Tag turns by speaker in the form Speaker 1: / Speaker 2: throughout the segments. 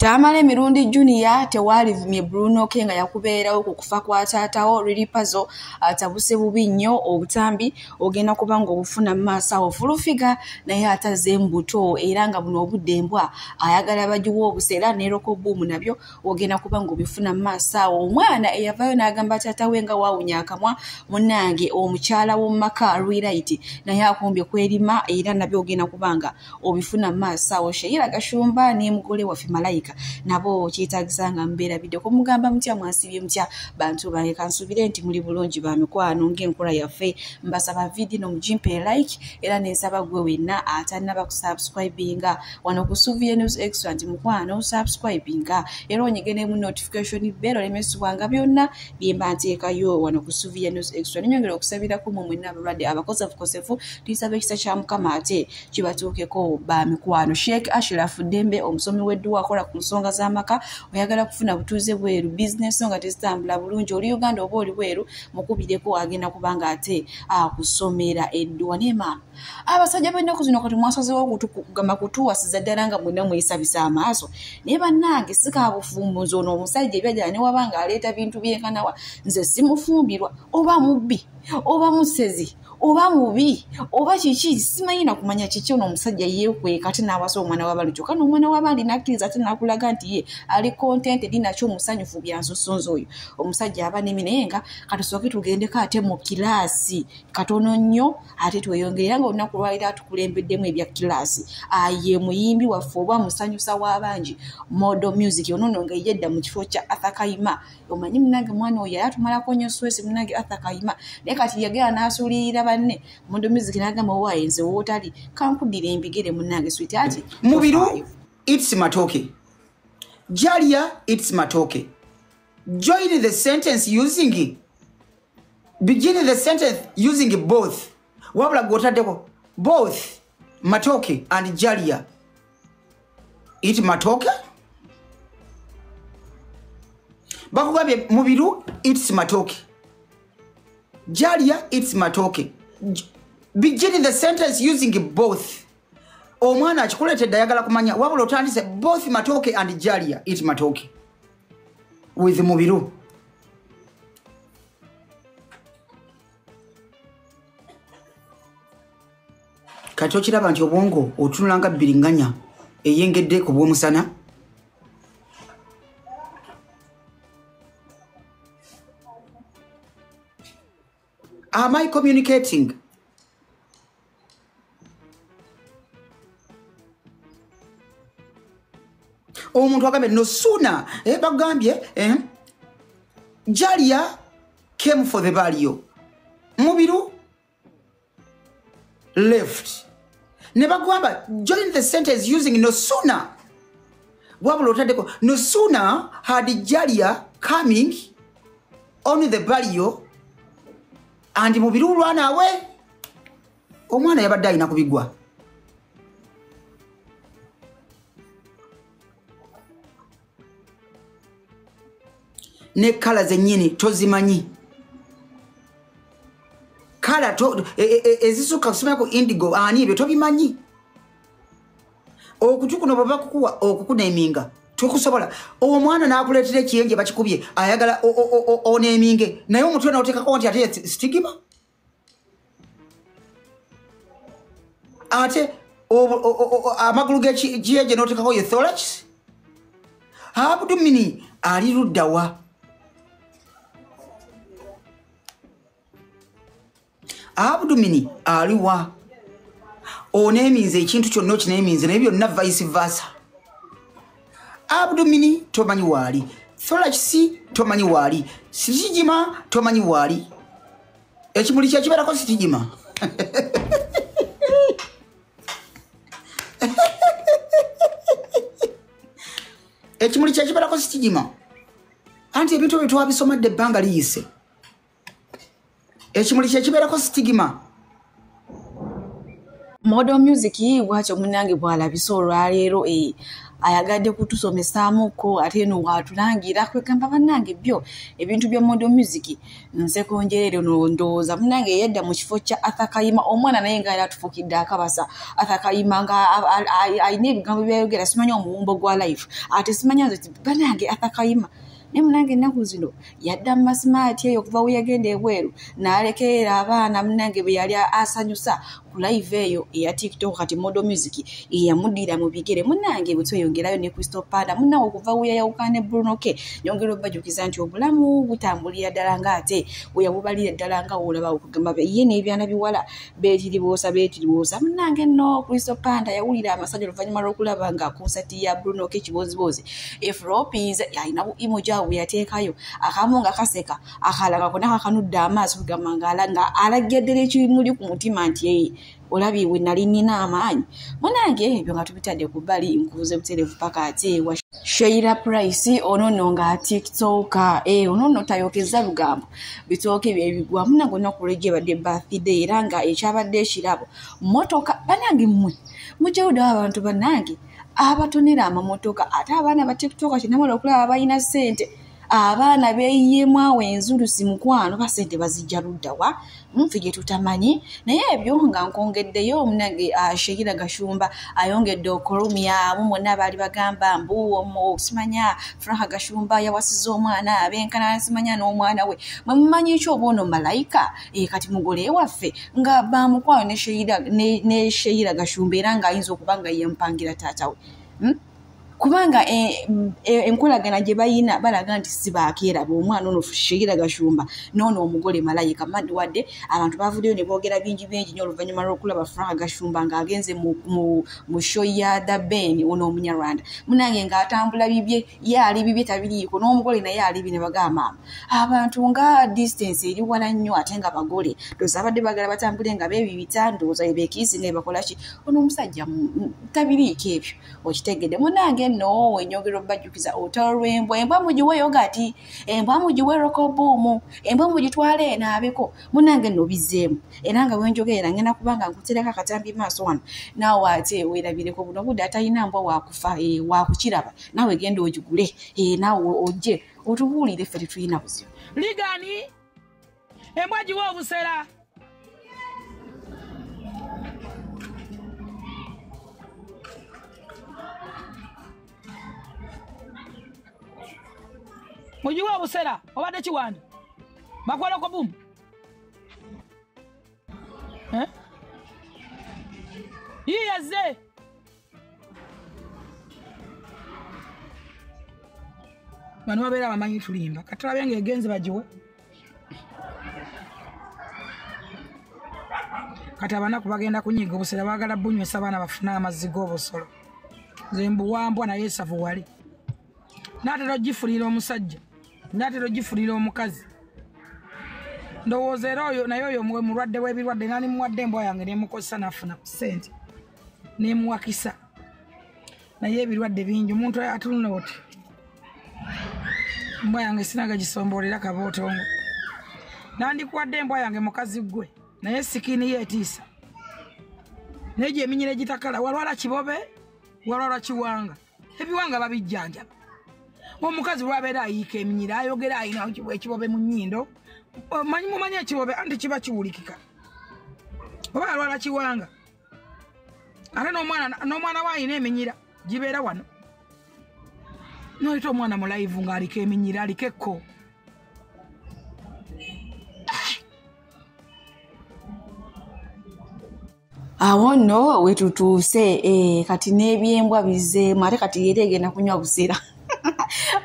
Speaker 1: Tamale Mirundi Junior tewalivumye Bruno Kenga yakubeerawo ku kufa kwa taatawo Lilipazo atabuse bubi nnyo obutambi ogenda kubanga obufuna maaso awo fulufiga naye ataze mbuto era nga buno obuddembwa ayagala bagiwa obuseera neroko buumu nabyo ogenda kubanga obifuna maaso awo omwana eyavayo n'agamba taatawe nga waawunya akamwa munnange omukyala w'omumaka Rwiraiti naye akumbye kwerima era nabyo ogenda kubanga obifuna maaso awo Sheila Gashumba ne mugole waffe Malayika nabo kyetagisanga mbeera bidde ko mugamba mutya mwasibye mutya bantu bange kansubire nti muli bulungi ba mikwano ng'enkola yaffe mbasaba video no mujimpe like era nensaba gwe wenna atanaba kusubscribinga wano ku Suvie News Extra nti mukwano subscribinga era onyegene mu notification bell lemesubwanga byonna byemba nteekayo wano ku Suvie News Extra ninyongera okusabira ku mu mwenna abalwadde abakosefu tusabe ekisa kya mukama ate kibatuukeko ba mikwano Sheikh Ashraf Dembe omusomi w'edduwa akola ku nsonga z'amaka oyagala kufuna butuuze bweru business nga tezitambula bulungi oli Uganda oba oli bweru mukubireko agenda kubanga ate akusomera edduwa nema abasajja b'ennaku zino kati mwasazeewo okugamba kutuwasiza ddala nga mwenna mwesabisa amaaso naye bannange sikabufumbuzi ono omusajja ebyajala ne wabanga aleeta bintu byenkanawa nze simufumbirwa oba mubbi oba musezi oba mubi oba kiki simanyi na kumanya kiki ono omusajja yeekweka ate n'awasa omwana w'abalujo kano omwana w'abandi nakkiriza ate n'akulaga nti ye ali content dinakyo omusanyufu byansosonza oyo omusajja aba nemi naye nga katusooke tugendeko ate mu kilaasi katono nnyo ate tweyongerera nga olunaku lwaliro atukulembeddemu ebya kilaasi ye muyimbi waffe oba musanyusa w'abangi modo music onono nga yedda mu kifo kya Arthur Kayima omanyi munange mwana oyo yali atumalako nnyo swesi munange Arthur Kayima naye kati yagera n'asuulirira banne modo music n'agamba wayenze wootali kankudira embigere munange sweetheart
Speaker 2: Mubiru it's Matoke Jalia it's Matoke join the sentence using begin the sentence using both wabula gotadeko both Matoke and Jalia it Matoke bakugambye Mubiru it's Matoke Jalia it's Matoke begin the sentence using both omwana akikuletedde ayagala kumanya wabula otandise both Matoke and Jalia it's Matoke with Mubiru kati okiraba nti obwongo otunulanga bbiriganya eyengedde ku bw'omusana am I communicating? Omuntu agambe no sooner bagambye Jalia came for the burial Mubiru left ne bagamba join the sentence using no sooner wabula otadeko no sooner had Jalia coming on the burial and Mubiru run away omwana yabadde alina kubigwa ne kala zennyini tozimanyi kala to ezisuka kusema ko indigo ani ebyo tobimanyi okutukuno baba kukuwa okukuna eminga tukusobola omwana n'akuleetera ekiyenje bakikubye ayagala oneeminge naye omutwe n'oteekako nti ate stigma ate amagulu g'ekiyenje n'oteekako ye thorax abudumini ali luddawa abudumini aliwa oneeminze ekintu kyonna okineeminze naye byonna vice versa abudumini tomanyi waali thorax tomanyi waali sitigima tomanyi waali ekimuli kyekibeerako sitigima ekimuli kyekibeerako sitigima anti ebintu bye twabisomadde ebbanga liyise ekimuli kyekibeerako sitigima
Speaker 1: Modern music bwakyo munange bwalabisa olwaleero ayagadde kutusomesaamuko ate no watulangira kwegamba bannange byo ebintu bya modern music nsekonjerero ndowooza munange yedda mu kifo kya Arthur Kayima omwana naye nga era atufukidde akabasa Arthur Kayima nga ayina ebigambo byayogera simanya omuwumbo gwa life ate simanya nti bannange Arthur Kayima ne munange ennaku zino yadda mu masimaati eyo okuva we yagenda ebweru n'alekerera abaana munange be yali asanyusa ku live eyo eya TikTok kati modern music eyamuddira mu bigere munange bwe tweyongerayo ne Crystal Panda munange okuva we yayawukana ne Bruno K nyongera obajukiza nti obulamu butambulira ddala ng'ate we yabubalira ddala nga wolaba okugamba ye n'ebyana biwala beetiribuusa munange nno Crystal Panda yawulira amasajja oluvannyuma lw'okulaba nga konsati ya Bruno K kibozibozi Afropis alina bu emoji bwe yateekayo akamu nga kaseka akalanga kona kakanudda amaaso kugamba nga alageddera ekimuli ku mutima nti olabye we nali nina amaanyi munange ebyo nga tubitadde ku bbali nkubuze butereevu paka ate wa Sheila Price onono nga TikTok onono tayokeza lugambo bitooke byebigwa munange onakulege badde birthday era nga ekyabadde ekirabo motoka banange mmwe mujewuda abantu banange abatonera amamotoka ate abaana ba TikTok kinamala okulaba balina ssente abaana beeyemu awo enzulusi mukwano basente bazijja ludda wa nfige tutamanyi naye ebyo nga nkongeddeyo omunange Sheila Gashumba ayongedde okolumya mumona baali bagamba mbu simanya Franka Gashumba yawasiza omwana abenkana simanya n'omwana we mumumanyi ekyo oba ono malayika kati mugole waffe nga bamukwano ne Sheila Gashumba era nga ayinza okuba nga yempangira taata we kubanga enkolagana gye bayina balaga nti sibakeera omwana ono Sheila Gashumba nono omugole malayika madde wadde abantu bavuddeyo ne boogera bingi nnyo oluvannyuma lw'okulaba Franka Gashumba ng'agenze mu show ya The Ben ono Omunyarwanda munange ng'atambula bibye ye ali bibye tabiriiko n'omugole naye ali bine bagamba abantu nga distance eri wala nnyo ate nga bagole ndowooza abadde bagala batambule nga beebibita ndowooza ebeekiisi nga bakola ki ono omusajja tabiriiko ebyo okitegedde munange no enyogero bajukiza otalo lwembwa embwa mugiwe yogati embwa mugiwe rokobumu embwa mugitwale naabeko munange no bizeemu era nga wenjogera ngena kubanga nkutereka katambi maaso wano naawe ate weerabireko buno budde atalina mbwa wakufa wakukiraba naawe genda ogigule naawe ojje otubuulire ffe tetulina buzibu
Speaker 3: ligani embwa giwe obusera mujiwe obusera obadde kiwanda bakwala ko bumu yiyazze bano babeera bamanyi tulimba katulabe nga egenze bagiwe kati abanaku bagenda kunyiga obusera baagala bunywesa abaana bafuna amazzi g'obusolo nze mbuwambwa naye esavu wali naatera ogifulira omusajja naatera ogifulira omukazi ndowooza era oyo naye oyo mulwadde w'ebirwadde nani muwadde embwa yange nemukozesa nafuna ku ssente nemuwakisa naye ebirwadde bingi omuntu atunula oti embwa yange sinaga gisomboolera kabootongo nandikuwadde embwa yange mukazi gwe naye sikini yeetiisa naye gye eminyira egitakala walwala kibobe walwala kiwanga ebiwanga babijjanjaba omukazi lwabeera ayiika eminyira ayogera ayina ekibobe mu nnyindo mumanyi ekibobe anti kiba kiwulikika oba alwala kiwanga ate n'omwana we ayina eminyira gibeera wano noyita omwana mu live ng'aliko eminyira aliko ekko
Speaker 1: awo nno wetutuuse kati n'ebyembwa bizeemu ate kati yeera egenda kunywa busera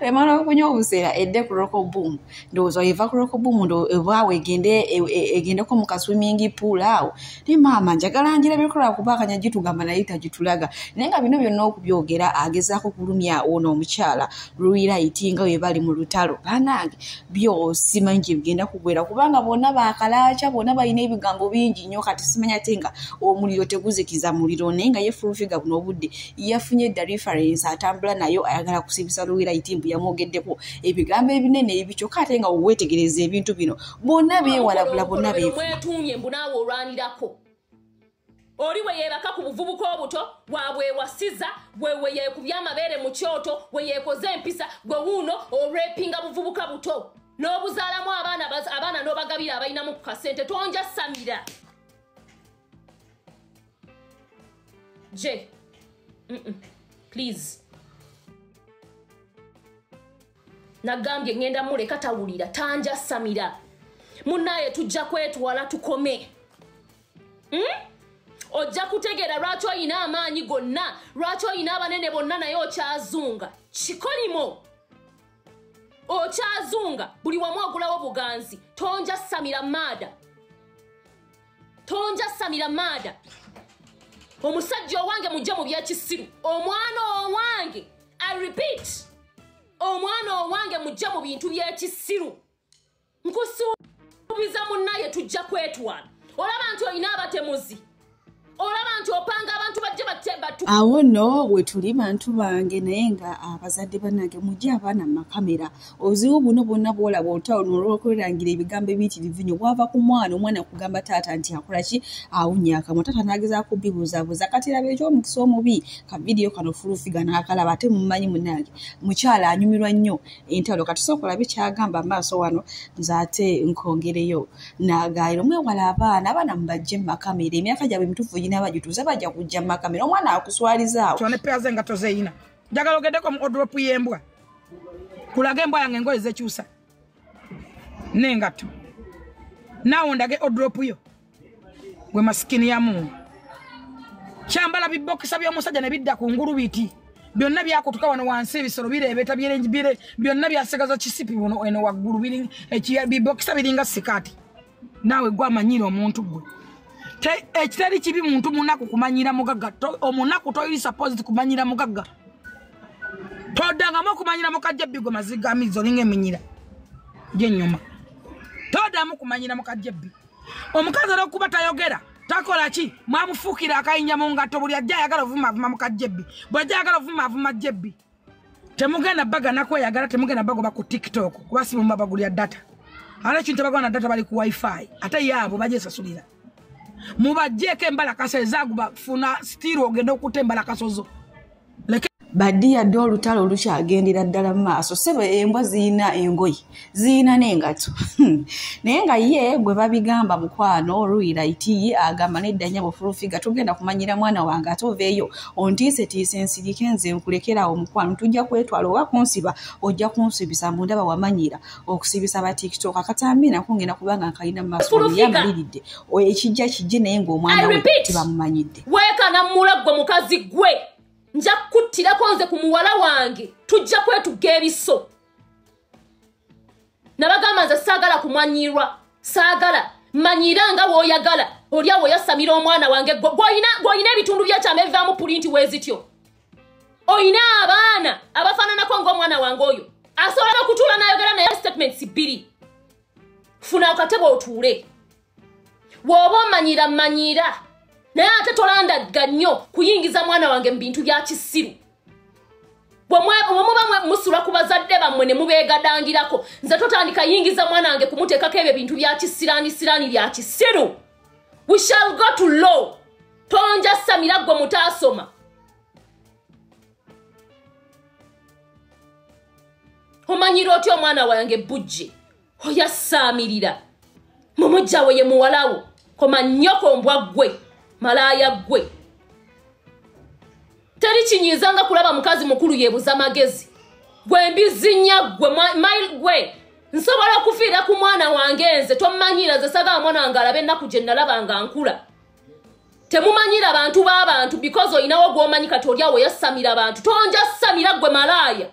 Speaker 1: emala okunywa obusera edde ku Rokoboom ndowooza eva ku Rokoboom bwawe egendeko mu kaswimming pool awo ne maama njagala ngira bikola kubakanya gitugamba naye tagitulaga naye nga bino byonna okubyogera agezaako kulumya ono omukyala Lwirayiti nga bwe bali mu lutalo banange byo simanyi gye bigenda kugwera kubanga bonna bakalaaca bonna balina ebigambo bingi nnyo kati simanya ate nga omuliro teguzikiza muliro naye nga ye Furufiga buno obudde yafunye edda reference atambula nayo ayagala kusibisa Lwirayiti mbu yamwogeddeko ebigambo ebinene ebikyoka ate nga wewetegereza ebintu bino bonna beewalabula bonna
Speaker 4: mwetumye mbu naawe olwanirako oli we yebaka ku buvubuka obuto wabwe wasiza wewe yekubya amabere mu kyoto we yekoze empisa gwe wuno orepinga buvubuka buto n'obuzaalamu abaana n'obagabira abalinamu ku kasente tonja samira je please nagambye ngenda muleka tawulira tanja samira munaye tujja kwetwala tukome ojja kutegera lwaki oyina amaanyi gonna lwaki oyina abanene bonna naye okyazunga kikolimo okyazunga buli wamu ogulawo buganzi tonja samira maada omusajja owange mujja mu byekisiru omwana owange I repeat omwana owange mujja mu bintu byekisiru nkusuubiza munnaye tujja kwetwala olaba nti oyina abatemuzi olaba nti opanga abantu bajje batebatu
Speaker 1: awo no we tuli bantu bange naye nga abazadde bannange mujje abaana mu makamera obuzibu buno bwonna bwolaba otawuno olw'okwerangira ebigambo ebiyitirivu nnyo bwava ku omwana kugamba taata nti akola ki awunya akamwa taata n'agezaako kubibuuzabuuza kati laba eky'omukisa omubi ka vidiyo kano fulufiga n'akalaba ate mumanyi munnange mukyala anyumirwa nnyo entalo kati sooka olabe kyagamba maaso wano nze ate nkongereyo n'agaayira omwewala abaana mubajje mu makamera emyaka gyabwe mituufu n'abagituuze bajja kujja mu makamera omwana akuswalizaawo
Speaker 3: tone peya zengato zeeyina njagala ogeddeko mu odropu y'embwa kulaga embwa yange engoye zekyusa n'engato naawe ndage odropu yo gwe masikini ya mungu kyambala bibokisa by'omusajja ne bidda ku ngulu biti byonna byakutuka wano wansi ebisolo bireebeta byonna byasigaza kisipi buno eno waggulu bibokisa biringa sikaati naawe gwe amanyire omuntu gwe ekitali kibi muntu munaku kumanyira mugagga omunaku toyiri supposed kumanyira mugagga todangamu kumanyira mukajjebbi gwe mazigamizo linga eminyira gyennyuma todamu kumanyira mukajjebbi omukazi olwokuba tayogera takola ki mwamufuukira akayinya mu ngatto buli ajja ayagala ovumaavuma mukajjebbi bw'ajja ayagala ovumaavuma jjebbi temugenda baga nakweyagala temugenda bagoba ku tiktok kuba si mumba bagulya data ala ekintu bagwa na data bali ku wifi ate yaabo bajesasulira mubajjeko embalakaso ezaguba funa stiro ogenda okutta embalakasozo
Speaker 1: baddi yadde olutalo olukyagendera ddala mu maaso sebo embwa ziyina engoye ziyina n'engato naye nga ye gwe babigamba mukwano oluyira iti agamba neddanya bufulufiga tugenda kumanyira mwana wange ate oveeyo ontiisetiise ensirike nze nkulekerawo mukwano tujja kwetwala oba kunsiba ojja kunsibisa mu ndaba wamanyira okusibisa ba tiktok akatambi nako ngenda kubanga nkalina mu maaso yamaliridde ekijja kijje naye ng'omwana we tebamumanyidde
Speaker 4: weekana mmulaggwe mukazi gwe nja kuttirako nze ku muwala wange tujja kwetuga ebiso nabagamba nze saagala kumanyirwa saagala manyira nga w'oyagala oli awo yasamira omwana wange gw'olina ebitundu byakyama ebivaamu pulinti weezityo oyina abaana abafaananako ng'omwana wange oyo asobola okutuula n'ayogera naye statements 2 funa akatebe otuule w'oba omanyira naye ate tolandagga nnyo kuyingiza mwana wange mu bintu bya kisiru bwe muba musula ku bazadde bammwe ne mubeegadangirako nze totandika yingiza mwana wange kumuteekako ebyo bintu bya kisiraani bya kisiru we shall go to law tonja samira gwe mutaasoma omanyira otya omwana wange bujje oyasaamirira mumujjawe ye muwalawo koma nnyoko mbwa gwe malaya gwe teri kinyizanga kulaba mukazi mukulu yebuza magezi gwe mbizinya gwe gwe nsobola okufiira ku mwana wange nze tomanyira ze sagala mwana wange alabe ennaku gye nalabanga nkula temumanyira abantu b'abantu because oyinawo gw'omanyi kati oli awo yasamira abantu tonja samira gwe malaya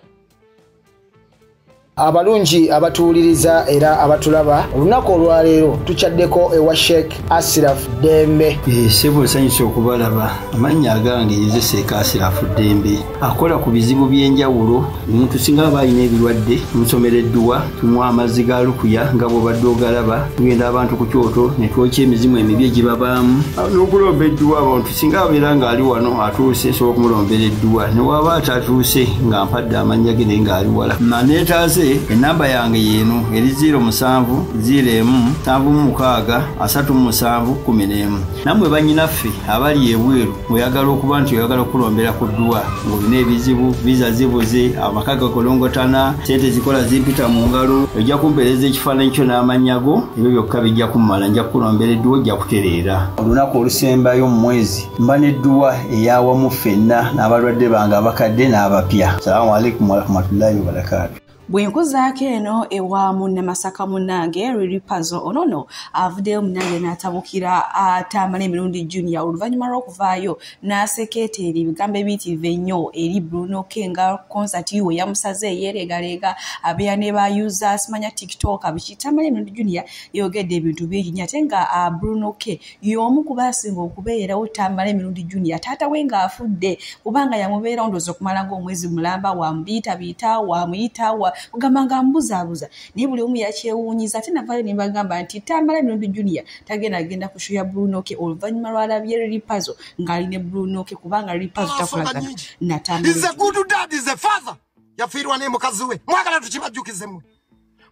Speaker 5: abalungi abatuwuliriza era abatulaba olunaku olwaleero tukyaddeko ewa Sheikh Ashraf Dembe
Speaker 6: sebo nsanyusa okubalaba amannya agange yeze Sheikh Ashraf Dembe akola ku bizibu by'enjawulo omuntu singa aba alina ebirwadde tumusomereddwa tumuwa amazzi ga lukuya nga bw'obadde ogalaba tugenda abantu ku kyoto ne twokya emizimu emibi egibabaamu n'okulomba edduwa abantu singa abeera ng'ali wano atuuse sobola okumulombera edduwa ne waba atatuuse nga mpadde amannya ge naye ng'ali wala naneetaase nze enamba yange yeno eri 07-01-76-37-11 namwe banyinaffe abali ebweru oyagala okuba nti oyagala okulombera ku ddwa ng'olina ebizibu viza zibuze amaka gakolongotana sente zikola zimpita mu ngalo ojja kumpeereza ekifaananyi kyo n'amanyago ebyo byokka bijja kummala nja kukulombera edduwa ojja kutereera olunaku olusembayo mu mwezi mba n'edduwa eyawamu ffenna n'abalwadde bange abakadde n'abapya. Salaamu alaikum warahmatullahi wabarakatuh.
Speaker 1: Bwenkuzaako eno ewa munnamasaka munnange Riripazo onono avuddeyo munnange n'atabukira atamala emirundi Junior oluvannyuma lw'okuvaayo n'asekeeteera ebigambo ebiyitirivu ennyo eri Bruno K nga concert we yamusaze yeeregalega abeera ne bayuza simanya TikTok biki tamala emirundi Junior yogedde ebintu bingi nnyo ate nga Bruno K y'omu ku baasinga okubeerawo tamala emirundi Junior taata we ng'afudde kubanga yamubeera ndowooza okumala ng'omwezi mulamba wamuyita wamuyita kugamba nga mbuzaabuza naye buli omu yakyewuunyiza ate navaayo ne bagamba nti tamala emirundi Junior agenda kushuya Bruno K oluvannyuma lwalabye Riripazo ng'aline Bruno K kubanga Riripazo takolagana natamala.
Speaker 7: Is a good dad, is a father. Yafiirwa ne mukazi we. Mwagala tukibajjukize mwe.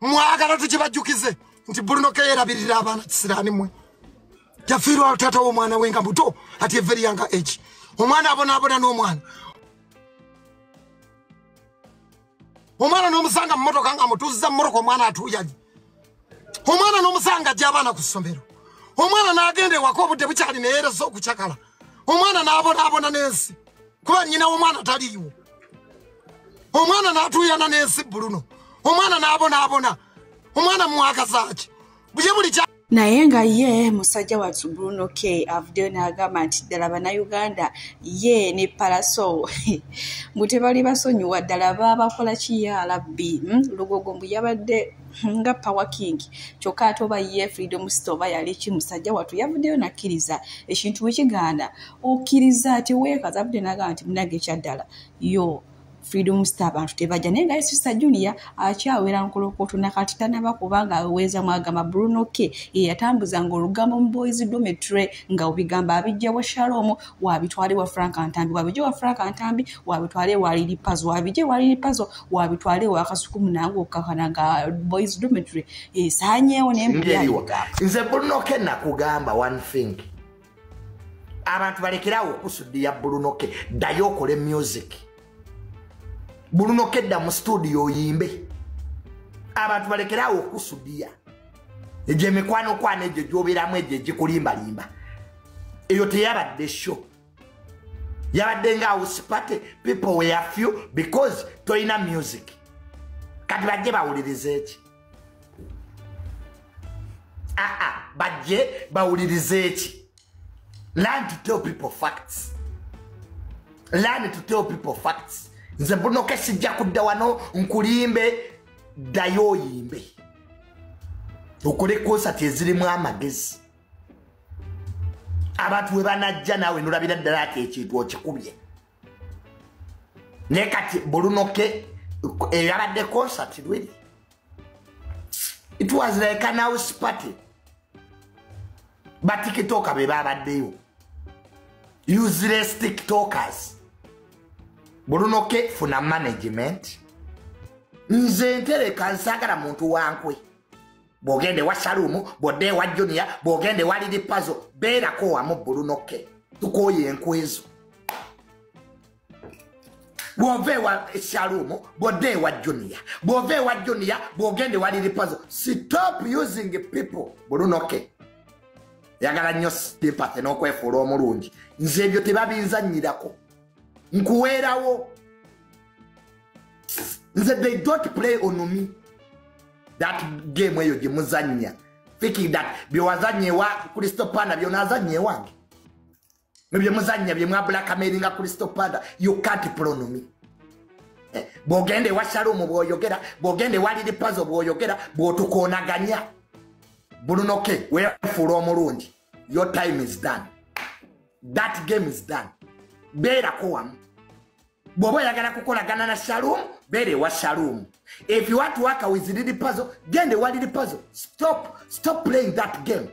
Speaker 7: Mwagala tukibajjukize nti Bruno K yerabirira abaana kisiraani mwe. Yafiirwa taata w'omwana we nga muto ati very young age. Omwana abonaabona n'omwana. Omwana n'omusanga mu motoka nga mutuuziza mu motoka omwana atuuya. Omwana n'omusanga ajja abaana ku ssomero. Omwana n'agenda ewaka obudde bukyali ne yeereza okucakala. Omwana n'abonaabona n'ensi kuba nnyina w'omwana taliiwo. Omwana n'atuuyana n'ensi Bruno. Omwana n'abonaabona. Omwana mwagaza ki? Buli
Speaker 1: naye nga ye musajja wattu Bruno K avuddeyo n'agamba nti ddala bannayuganda ye ne Paraso mbu tebali basonyiwa ddala baabakola kiyalabbi lugogo mbu yabadde nga Power King kyokka ate oba ye Freedom Star oba yali ki musajja wattu yavuddeyo nakkiriza ekintu wekigaana okkiriza ati weekaza avudde n'agamba nti munage kyaddala yo Freedom Star abantu tebajja naye nga Sister Junior akyawera nkolokooto nakati tanaba kubanga aweza mwagamba Bruno K yatambuzanga olugambo mu Boys Dormitory nga obigamba abijja wa Shalom wabitwale wa Frank Antambi wabijja wa Frank Antambi wabitwale wa Riripazo wabijja wa Riripazo wabitwale wa Kasukumu nango okakananga Boys Dormitory esanyeewo n'empya.
Speaker 8: Nze Bruno K nakugamba one thing abantu balekerawo okusuddiya Bruno K ddayo okole music. Bruno K dda mu studio yimbe abantu balekerawo okusudiya eje mikwano kwana eje gyoberamu eje gikulimbalimba eyo teyabadde show yabadde nga house party people were few because toyina music kati bajje bawulirize eki bajje bawulirize eki. Learn to tell people facts. Learn to tell people facts. Nze Bruno K sijja kudda wano nkulimbe ddayo yimbe okole concert ezirimu amagezi abantu we banajja nawe nolabira ddala ati ekintu okikubye naye kati Bruno K yabadde concert really it was like an house party but TikTok be babaddeyo useless TikTokers. Bruno K funa management. Nze ntereka nsagala muntu wankwe. Bogende wa Shalumu, bode wa Junior, bogende wa Riripazo, beerako wamu Bruno K. Tukoye enkwezo. Bove wa Shalumu, bode wa Junior. Bove wa Junior, bogende wa Riripazo. Stop using people. Bruno K. Yagala nnyo sympathy n'okwefuula omulungi. Nze ebyo tebabinzannyirako. Nkuwerawo. Nze they don't play on me. That game eyo gye muzannya. Thinking that byewazannye wa Crystal Panda byonazannye wange. Bye muzannya bye mwa blackmailinga Crystal Panda. You can't play on me. Bogende wa Shalom bwoyogera, bogende wa Riripazo bwoyogera, bwotukoonaganya. Bruno K, weefuula omulungi. Your time is done. That game is done. Beerako wamu. Bw'oba oyagala kukolagana na Shalom, beere wa Shalom. If you want to work with Riripazo, gende wa Riripazo. Stop playing that game.